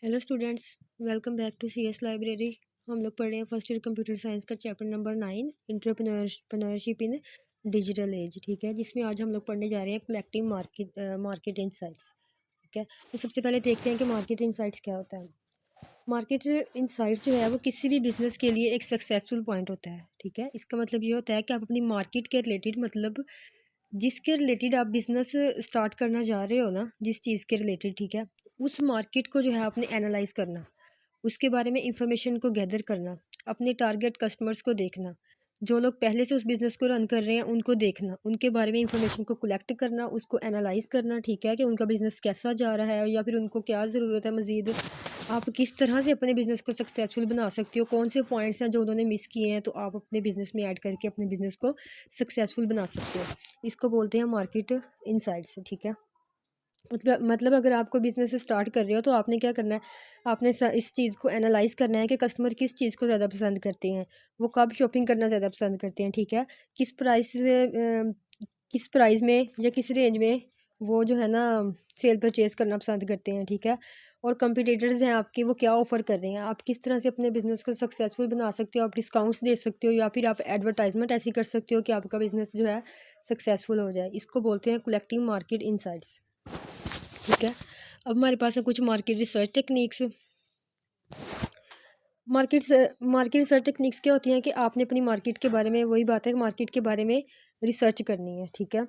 Hello students, welcome back to CS library. हम लोग पढ़ रहे हैं फर्स्ट ईयर कंप्यूटर साइंस का chapter number 9 entrepreneurship in digital age. ठीक है, जिसमें आज हम लोग पढ़ने जा रहे हैं कलेक्टिंग मार्केट इंसाइट्स। ठीक है, तो सबसे पहले देखते हैं कि मार्केट इंसाइट्स क्या होता है। मार्केट इंसाइट्स जो है वो किसी भी बिजनेस के लिए एक सक्सेसफुल पॉइंट होता है। ठीक है, इसका मतलब ये होता है कि आप अपनी मार्केट के रिलेटेड, मतलब जिसके रिलेटेड आप बिज़नेस स्टार्ट करना चाह रहे हो ना, जिस चीज़ के रिलेटेड, ठीक है, उस मार्केट को जो है आपने एनालाइज करना, उसके बारे में इंफॉर्मेशन को गैदर करना, अपने टारगेट कस्टमर्स को देखना, जो लोग पहले से उस बिज़नेस को रन कर रहे हैं उनको देखना, उनके बारे में इंफॉर्मेशन को कलेक्ट करना, उसको एनालाइज करना। ठीक है, कि उनका बिज़नेस कैसा जा रहा है या फिर उनको क्या ज़रूरत है मज़ीद, आप किस तरह से अपने बिज़नेस को सक्सेसफुल बना सकते हो, कौन से पॉइंट्स हैं जो उन्होंने मिस किए हैं तो आप अपने बिज़नेस में ऐड करके अपने बिज़नेस को सक्सेसफुल बना सकते हो। इसको बोलते हैं मार्केट इनसाइट्स। ठीक है, मतलब अगर आपको बिज़नेस स्टार्ट कर रहे हो तो आपने क्या करना है, आपने इस चीज़ को एनालाइज करना है कि कस्टमर किस चीज़ को ज़्यादा पसंद करते हैं, वो कब शॉपिंग करना ज़्यादा पसंद करते हैं। ठीक है, किस प्राइस में किस प्राइस में या किस रेंज में वो जो है ना सेल परचेज करना पसंद करते हैं। ठीक है, और कंपटीटर्स हैं आपके, वो क्या ऑफ़र कर रहे हैं, आप किस तरह से अपने बिज़नेस को सक्सेसफुल बना सकते हो। आप डिस्काउंट्स दे सकते हो या फिर आप एडवर्टाइजमेंट ऐसी कर सकते हो कि आपका बिज़नेस जो है सक्सेसफुल हो जाए। इसको बोलते हैं कलेक्टिंग मार्केट इनसाइट्स। ठीक है, अब हमारे पास है कुछ market research techniques. Market research techniques क्या होती हैं कि आपने अपनी मार्केट के बारे में, वही बात है, मार्केट के बारे में रिसर्च करनी है। ठीक है,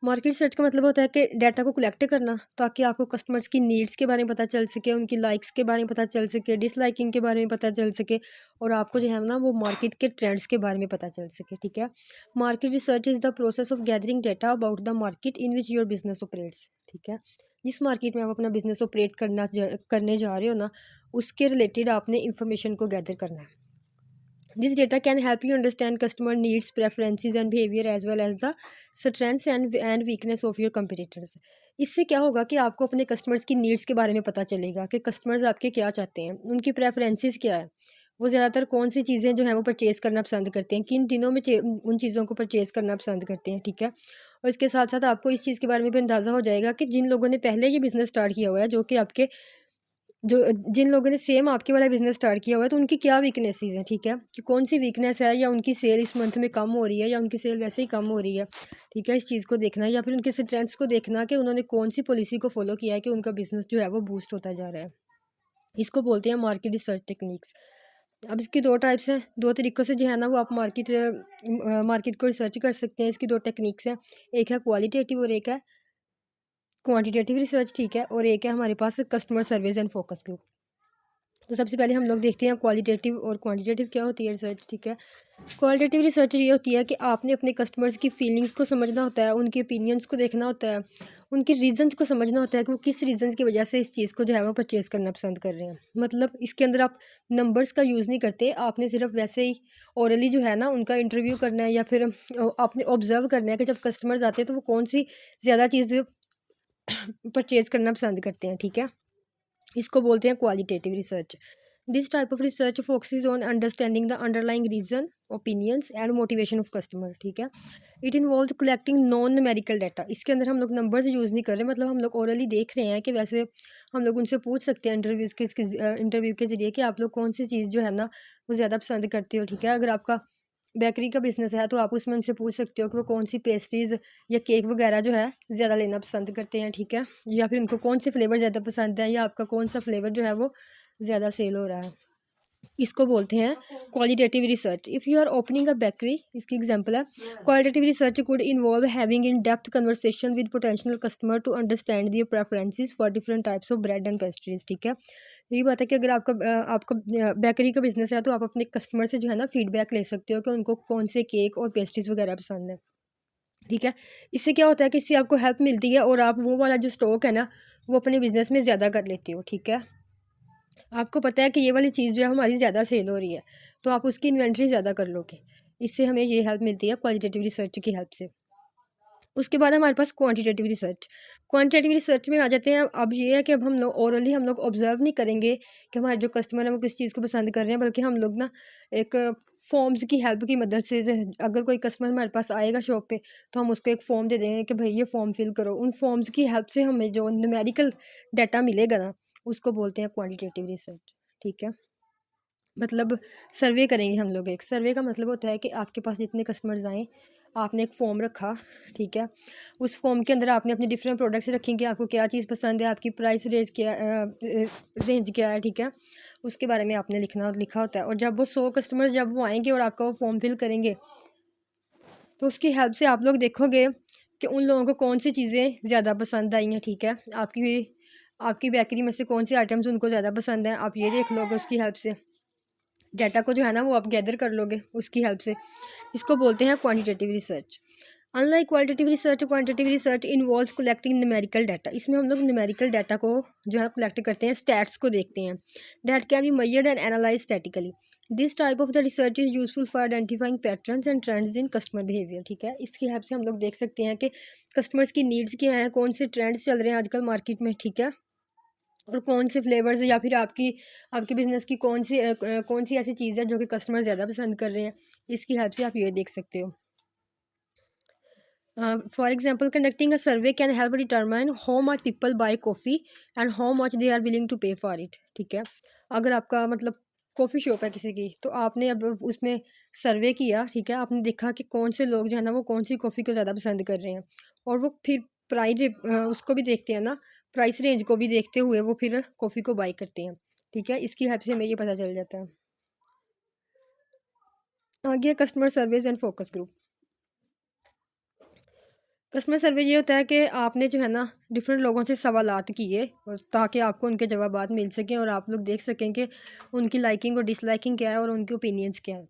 मार्केट रिसर्च का मतलब होता है कि डाटा को कलेक्ट करना ताकि आपको कस्टमर्स की नीड्स के बारे में पता चल सके, उनकी लाइक्स के बारे में पता चल सके, डिसलाइकिंग के बारे में पता चल सके, और आपको जो है ना वो मार्केट के ट्रेंड्स के बारे में पता चल सके। ठीक है, market research is the process of gathering data about the market in which your business operates. ठीक है, जिस मार्केट में आप अपना बिजनेस ऑपरेट करने जा रहे हो ना, उसके रिलेटेड आपने इंफॉर्मेशन को गैदर करना है। This data can help you understand customer needs, preferences and behavior as well as the strengths and weakness of your competitors. इससे क्या होगा कि आपको अपने कस्टमर्स की नीड्स के बारे में पता चलेगा कि कस्टमर्स आपके क्या चाहते हैं, उनकी प्रेफरेंसेस क्या है, वो ज़्यादातर कौन सी चीज़ें जो हैं वो परचेज़ करना पसंद करते हैं, किन दिनों में उन चीज़ों को परचेज़ करना पसंद करते हैं। ठीक है, और इसके साथ साथ आपको इस चीज़ के बारे में भी अंदाज़ा हो जाएगा कि जिन लोगों ने पहले ये बिज़नेस स्टार्ट किया हुआ है, जो कि आपके जो जिन लोगों ने सेम आपके वाला बिज़नेस स्टार्ट किया हुआ है, तो उनकी क्या वीकनेसेस हैं। ठीक है, कि कौन सी वीकनेस है, या उनकी सेल इस मंथ में कम हो रही है या उनकी सेल वैसे ही कम हो रही है। ठीक है, इस चीज़ को देखना है, या फिर उनके स्ट्रेंथ्स को देखना कि उन्होंने कौन सी पॉलिसी को फॉलो किया है कि उनका बिज़नेस जो है वो बूस्ट होता जा रहा है। इसको बोलते हैं मार्केट रिसर्च टेक्निक्स। अब इसकी दो टाइप्स हैं, दो तरीक़ों से जो है ना वो आप मार्केट को रिसर्च कर सकते हैं। इसकी दो टेक्निक्स हैं, एक है क्वालिटेटिव और एक है क्वांटिटेटिव रिसर्च। ठीक है, और एक है हमारे पास customer service and focus group. तो सबसे पहले हम लोग देखते हैं क्वालिटेटिव और क्वांटिटेटिव क्या होती है रिसर्च। ठीक है, क्वालिटेटिव रिसर्च ये होती है कि आपने अपने कस्टमर्स की फीलिंग्स को समझना होता है, उनके ओपिनियंस को देखना होता है, उनके रीजंस को समझना होता है कि वो किस रीजंस की वजह से इस चीज़ को जो है वो परचेज़ करना पसंद कर रहे हैं। मतलब इसके अंदर आप नंबर्स का यूज़ नहीं करते, आपने सिर्फ वैसे ही ओरली जो है ना उनका इंटरव्यू करना है, या फिर आपने ऑब्जर्व करना है कि जब कस्टमर्स आते हैं तो वो कौन सी ज़्यादा चीज़ परचेज़ करना पसंद करते हैं। ठीक है, इसको बोलते हैं qualitative research. This type of research focuses on understanding the underlying reason, opinions and motivation of customer. ठीक है, it involves collecting non numerical data. इसके अंदर हम लोग नंबर्स यूज़ नहीं कर रहे, मतलब हम लोग ओरली देख रहे हैं कि वैसे हम लोग उनसे पूछ सकते हैं इंटरव्यू के ज़रिए कि आप लोग कौन सी चीज़ जो है ना वो ज़्यादा पसंद करते हो। ठीक है, अगर आपका बेकरी का बिज़नेस है तो आप उसमें उनसे पूछ सकते हो कि वो कौन सी पेस्ट्रीज़ या केक वगैरह जो है ज़्यादा लेना पसंद करते हैं। ठीक है, या फिर उनको कौन से फ्लेवर ज़्यादा पसंद है, या आपका कौन सा फ्लेवर जो है वो ज़्यादा सेल हो रहा है। इसको बोलते हैं qualitative research. If you are opening a bakery, इसकी एग्जांपल है, qualitative research could involve having in depth conversation with potential customer to understand their preferences for different types of bread and pastries. ठीक है, यही बात है कि अगर आपका बेकरी का बिजनेस है तो आप अपने कस्टमर से जो है ना फीडबैक ले सकते हो कि उनको कौन से केक और पेस्ट्रीज वगैरह पसंद है। ठीक है, इससे क्या होता है कि इससे आपको हेल्प मिलती है और आप वो वाला जो स्टॉक है ना वो अपने बिजनेस में ज़्यादा कर लेते हो। ठीक है, आपको पता है कि ये वाली चीज़ जो है हमारी ज़्यादा सेल हो रही है, तो आप उसकी इन्वेंट्री ज़्यादा कर लोगे। इससे हमें ये हेल्प मिलती है क्वालिटेटिव रिसर्च की हेल्प से। उसके बाद हमारे पास क्वांटिटेटिव रिसर्च। क्वांटिटेटिव रिसर्च में आ जाते हैं। अब ये है कि अब हम लोग ओरली हम लोग ऑब्जर्व नहीं करेंगे कि हमारे जो कस्टमर है वो किस चीज़ को पसंद कर रहे हैं, बल्कि हम लोग ना एक फॉर्म्स की हेल्प की मदद से, अगर कोई कस्टमर हमारे पास आएगा शॉप पे तो हम उसको एक फॉर्म दे देंगे कि भाई ये फॉर्म फिल करो। उन फॉर्म्स की हेल्प से हमें जो न्यूमेरिकल डाटा मिलेगा ना उसको बोलते हैं क्वांटिटेटिव रिसर्च। ठीक है, मतलब सर्वे करेंगे हम लोग। एक सर्वे का मतलब होता है कि आपके पास जितने कस्टमर्स आएँ, आपने एक फॉर्म रखा, ठीक है। उस फॉर्म के अंदर आपने अपने डिफरेंट प्रोडक्ट्स रखेंगे, आपको क्या चीज़ पसंद है, आपकी प्राइस रेंज क्या है, ठीक है। उसके बारे में आपने लिखा होता है। और जब वो 100 कस्टमर्स जब वो आएंगे और आपका वो फॉर्म फिल करेंगे, तो उसकी हेल्प से आप लोग देखोगे कि उन लोगों को कौन सी चीज़ें ज़्यादा पसंद आई हैं, ठीक है। आपकी बेकरी में से कौन सी आइटम्स उनको ज़्यादा पसंद हैं, आप ये देख लोगे उसकी हेल्प से। डाटा को जो है ना वो आप गैदर कर लोगे उसकी हेल्प से। इसको बोलते हैं quantitative research. Unlike quantitative research involves collecting numerical data. इसमें हम लोग न्यूमेरिकल डाटा को जो है कलेक्ट करते हैं, स्टैट्स को देखते हैं। That can be measured and analyse statically. This type of the research is useful for identifying patterns and trends in customer behaviour. ठीक है, इसकी हेल्प से हम लोग देख सकते हैं कि कस्टमर्स की नीड्स क्या हैं, कौन से ट्रेंड्स चल रहे हैं आजकल मार्केट में, ठीक है। और कौन से फ्लेवर्स या फिर आपकी बिज़नेस की कौन सी ऐसी चीज़ है जो कि कस्टमर ज़्यादा पसंद कर रहे हैं। इसकी हेल्प से आप ये देख सकते हो। For example, conducting a survey can help determine how much people buy coffee and how much they are willing to pay for it. ठीक है, अगर आपका मतलब कॉफ़ी शॉप है किसी की, तो आपने अब उसमें सर्वे किया, ठीक है। आपने देखा कि कौन से लोग जो है ना वो कौन सी कॉफ़ी को ज़्यादा पसंद कर रहे हैं, और वो फिर उसको भी देखते हैं ना, प्राइस रेंज को भी देखते हुए वो फिर कॉफ़ी को बाई करते हैं। ठीक है, इसकी हेल्प से हमें ये पता चल जाता है। आगे customer surveys and focus group. Customer survey ये होता है कि आपने जो है ना डिफरेंट लोगों से सवालात किए, और ताकि आपको उनके जवाबात मिल सकें और आप लोग देख सकें कि उनकी लाइकिंग और डिसलाइकिंग क्या है और उनके ओपिनियंस क्या है।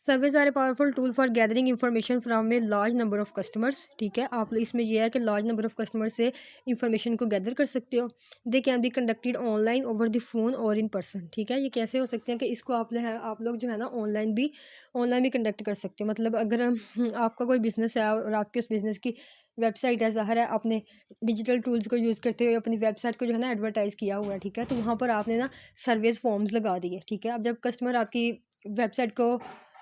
Surveys are a powerful tool for gathering information from a large number of customers. ठीक है, आप इसमें यह है कि लार्ज नंबर ऑफ कस्टमर से इंफॉर्मेशन को गैदर कर सकते हो। They can be conducted online, over the phone और इन पर्सन। ठीक है, ये कैसे हो सकते हैं कि इसको आप लोग जो है ना ऑनलाइन भी कंडक्ट कर सकते हो। मतलब अगर आपका कोई बिज़नेस है और आपके उस बिज़नेस की वेबसाइट है, ज़ाहिर है अपने डिजिटल टूल्स को यूज़ करते हुए अपनी वेबसाइट को जो है ना एडवर्टाइज़ किया हुआ है, ठीक है। तो वहाँ पर आपने ना सर्वेज फॉर्म्स लगा दिए, ठीक है। अब जब कस्टमर आपकी वेबसाइट को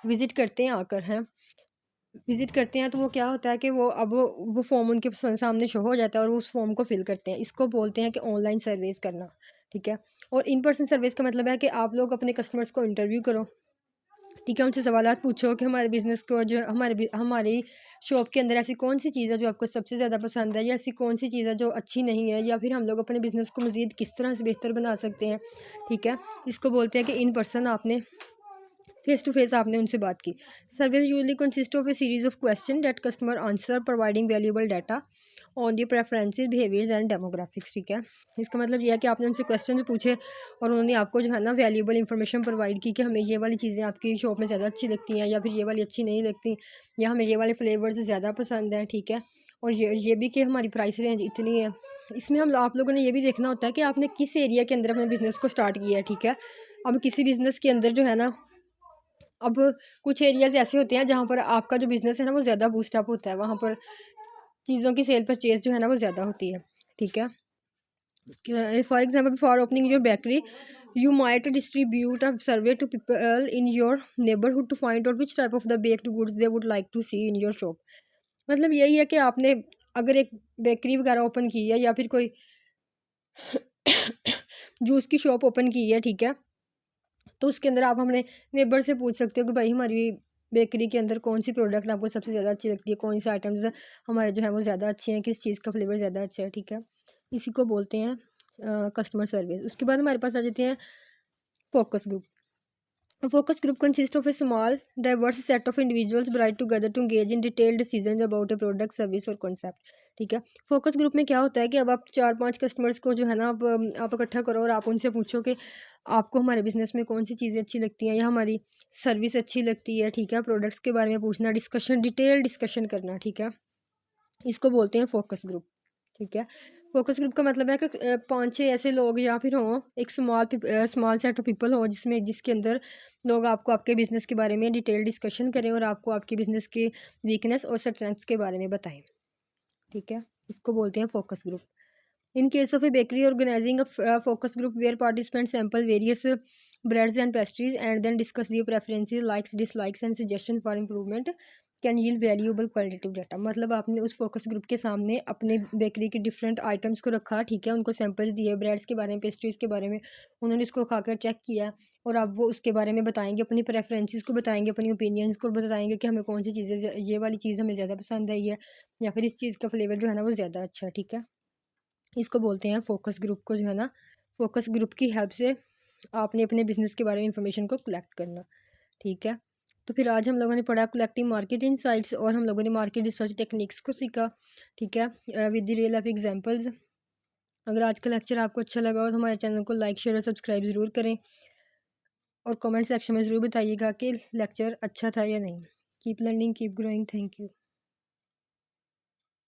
विज़िट करते हैं आकर, हैं विज़िट करते हैं, तो वो क्या होता है कि वो फॉर्म उनके सामने शो हो जाता है और वो उस फॉर्म को फिल करते हैं। इसको बोलते हैं कि ऑनलाइन सर्वेज करना, ठीक है। और इन पर्सन सर्वेज का मतलब है कि आप लोग अपने कस्टमर्स को इंटरव्यू करो, ठीक है। उनसे सवालात पूछो कि हमारे बिज़नेस को जो हमारी शॉप के अंदर ऐसी कौन सी चीज़ है जो आपको सबसे ज़्यादा पसंद है, या ऐसी कौन सी चीज़ है जो अच्छी नहीं है, या फिर हम लोग अपने बिज़नेस को मज़ीद किस तरह से बेहतर बना सकते हैं, ठीक है। इसको बोलते हैं कि इन पर्सन आपने फेस टू फेस आपने उनसे बात की। Service usually consist of A series of question that customer answer, providing valuable data on the preferences, behaviours and demographics. ठीक है, इसका मतलब यह है कि आपने उनसे क्वेश्चन पूछे और उन्होंने आपको जो है ना वैल्यूएबल इंफॉर्मेशन प्रोवाइड की कि हमें ये वाली चीज़ें आपकी शॉप में ज़्यादा अच्छी लगती हैं, या फिर ये वाली अच्छी नहीं लगती, या हमें ये वाले फ्लेवर्स ज़्यादा पसंद हैं, ठीक है। और ये भी कि हमारी प्राइस रेंज इतनी है। इसमें आप लोगों ने ये भी देखना होता है कि आपने किस एरिया के अंदर अपने बिज़नेस को स्टार्ट किया है, ठीक है। अब किसी बिज़नेस के अंदर जो है ना, अब कुछ एरियाज़ ऐसे होते हैं जहाँ पर आपका जो बिज़नेस है ना वो ज़्यादा बूस्टअप होता है, वहाँ पर चीज़ों की सेल परचेज जो है ना वो ज़्यादा होती है, ठीक है। For example, for opening your bakery you might distribute a survey to people in your neighbourhood to find out which type of the baked goods they would like to see in your shop. मतलब यही है कि आपने अगर एक bakery वगैरह open की है, या फिर कोई जूस की शॉप ओपन की है, ठीक है, तो उसके अंदर आप अपने नेबर से पूछ सकते हो कि भाई हमारी बेकरी के अंदर कौन सी प्रोडक्ट आपको सबसे ज़्यादा अच्छी लगती है, कौन सी आइटम्स हमारे जो है वो ज़्यादा अच्छे हैं, किस चीज़ का फ्लेवर ज़्यादा अच्छा है, ठीक है। इसी को बोलते हैं कस्टमर सर्विस। उसके बाद हमारे पास आ जाते हैं focus group. A focus group consists of a small, diverse set of individuals brought together to engage in detailed decisions about a product, service और concept। ठीक है, फोकस ग्रुप में क्या होता है कि अब आप 4-5 कस्टमर्स को जो है ना आप इकट्ठा करो और आप उनसे पूछो कि आपको हमारे बिजनेस में कौन सी चीज़ें अच्छी लगती हैं या हमारी सर्विस अच्छी लगती है, ठीक है। प्रोडक्ट्स के बारे में पूछना, डिटेल डिस्कशन करना, ठीक है। इसको बोलते हैं फोकस ग्रुप, ठीक है। फोकस ग्रुप का मतलब है कि 5-6 ऐसे लोग या फिर हों, एक स्मॉल सेट ऑफ पीपल हो जिसके अंदर लोग आपको आपके बिज़नेस के बारे में डिटेल डिस्कशन करें और आपको आपके बिज़नेस के वीकनेस और स्ट्रेंथ्स के बारे में बताएं, ठीक है। इसको बोलते हैं focus group. In case of a bakery, organising a focus group where participant sample various breads and pastries and then discuss their preferences, likes, dislikes and suggestion for improvement. Can yield valuable qualitative data. मतलब आपने उस focus group के सामने अपने bakery के different items को रखा, ठीक है, उनको सैंपल्स दिए ब्रेड्स के बारे में, पेस्ट्रीज़ के बारे में, उन्होंने इसको खाकर चेक किया और अब वो उसके बारे में बताएंगे, अपनी प्रेफरेंसेस को बताएंगे, अपनी ओपिनियंस को बताएंगे कि हमें कौन सी चीज़ें, ये वाली चीज़ हमें ज़्यादा पसंद आई है या फिर इस चीज़ का फ्लेवर जो है ना वो ज़्यादा अच्छा है, ठीक है। इसको बोलते हैं फोकस ग्रुप को जो है ना, फोकस ग्रुप की हेल्प से आपने अपने बिजनेस के बारे में इंफॉर्मेशन को कलेक्ट करना, ठीक है। तो फिर आज हम लोगों ने पढ़ा कलेक्टिंग मार्केट इनसाइट्स और हम लोगों ने मार्केट रिसर्च टेक्निक्स को सीखा, ठीक है, with the real life examples. अगर आज का लेक्चर आपको अच्छा लगा हो तो हमारे चैनल को लाइक शेयर और सब्सक्राइब ज़रूर करें और कमेंट सेक्शन में ज़रूर बताइएगा कि लेक्चर अच्छा था या नहीं। Keep learning keep growing, thank you.